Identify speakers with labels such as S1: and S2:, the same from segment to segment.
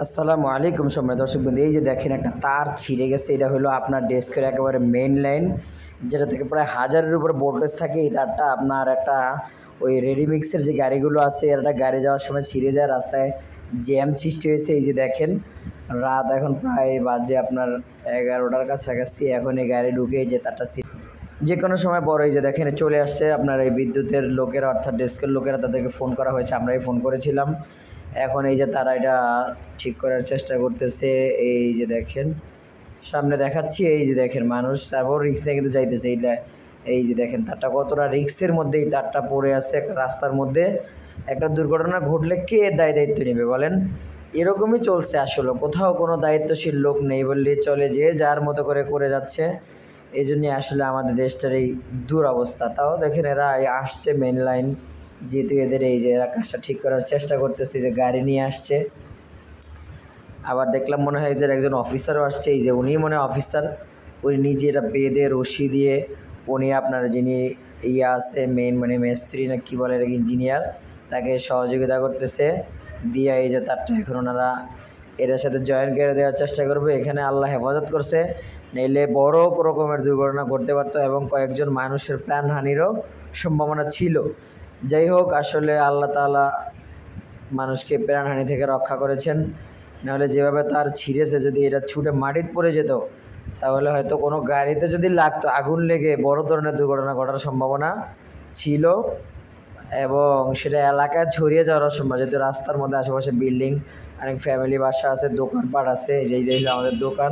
S1: আসসালামু আলাইকুম সম্মানিত দর্শকবৃন্দ, এই যে দেখেন একটা তার ছিঁড়ে গেছে। এটা হলো আপনার ডেস্কের একেবারে মেইন লাইন, যেটা থেকে প্রায় 1000-এর উপরে ভোল্টেজ থাকে। এই তারটা আপনার একটা ওই রেডিমিক্সের যে গাড়িগুলো আছে, এর একটা গাড়ি যাওয়ার সময় ছিঁড়ে যায়, রাস্তায় জ্যাম সৃষ্টি হয়েছে। এই যে দেখেন রাত এখন প্রায় বাজে আপনার 11টার কাছাকাছি। এখন এই গাড়ি ঢুকে এই যে তারটা যে কোনো সময় বড় এই যে দেখেন চলে আসছে আপনার এই বিদ্যুতের লোকেরা, অর্থাৎ ডেস্কের লোকেরা, তাদেরকে ফোন করা হয়েছে, আমরাই ফোন করেছিলাম। এখন এই যে তারা এটা ঠিক করার চেষ্টা করতেছে। এই যে দেখেন সামনে দেখাচ্ছি, এই যে দেখেন মানুষ, তারপর রিক্স নিয়ে কিন্তু যাইতেছে। এইটা এই যে দেখেন তারটা কতটা রিক্সের মধ্যে এই তারটা পড়ে আছে একটা রাস্তার মধ্যে। একটা দুর্ঘটনা ঘটলে কে দায়িত্ব নেবে বলেন? এরকমই চলছে আসলে, কোথাও কোনো দায়িত্বশীল লোক নেই বললেই চলে, যে যার মতো করে যাচ্ছে। এই জন্যই আসলে আমাদের দেশটার এই দুরবস্থা। তাও দেখেন এরা আসছে মেন লাইন, যেহেতু এদের এই যে এরা কাজটা ঠিক করার চেষ্টা করতেছে, যে গাড়ি নিয়ে আসছে। আবার দেখলাম মনে হয় এদের একজন অফিসারও আসছে, এই যে উনি মনে হয় অফিসার। উনি নিজে এটা বেঁধে রশি দিয়ে, উনি আপনার যিনি আছে মেন মানে মিস্ত্রি না কী বলে ইঞ্জিনিয়ার, তাকে সহযোগিতা করতেছে দিয়ে এই যে তারটা এখন ওনারা এদের সাথে জয়েন করে দেওয়ার চেষ্টা করবে। এখানে আল্লাহ হেফাজত করছে, নইলে বড় রকমের দুর্ঘটনা ঘটতে পারতো এবং কয়েকজন মানুষের প্রাণহানিরও সম্ভাবনা ছিল। যাই হোক, আসলে আল্লাহ তাআলা মানুষকে প্রাণহানি থেকে রক্ষা করেছেন। নাহলে যেভাবে তার ছিঁড়েছে, যদি এটা ছুটে মাটিতে পড়ে যেত, তাহলে হয়তো কোনো গাড়িতে যদি লাগতো, আগুন লেগে বড় ধরনের দুর্ঘটনা ঘটার সম্ভাবনা ছিল এবং সেটা এলাকায় ছড়িয়ে যাওয়ার সম্ভব, যেহেতু রাস্তার মধ্যে আশেপাশে বিল্ডিং, অনেক ফ্যামিলি বাসা আছে, দোকানপাট আছে। এই যে আমাদের দোকান,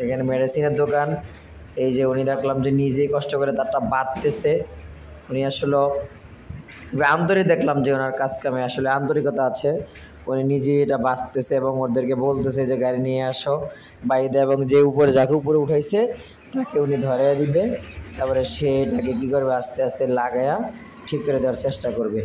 S1: এখানে মেডিসিনের দোকান। এই যে উনি দেখলাম যে নিজেই কষ্ট করে তারটা বাঁধতেছে। উনি আসলে আন্তরিক, দেখলাম যে ওনার কাজ কামে আসলে আন্তরিকতা আছে। উনি নিজেই এটা বাঁচতেছে এবং ওদেরকে বলতেছে যে গাড়ি নিয়ে আসো বাইরে, এবং যে উপরে যাকে উপরে উঠাইছে তাকে উনি ধরে দিবে, তারপরে সে এটাকে কী করবে, আস্তে আস্তে লাগায়া ঠিক করে দেওয়ার চেষ্টা করবে।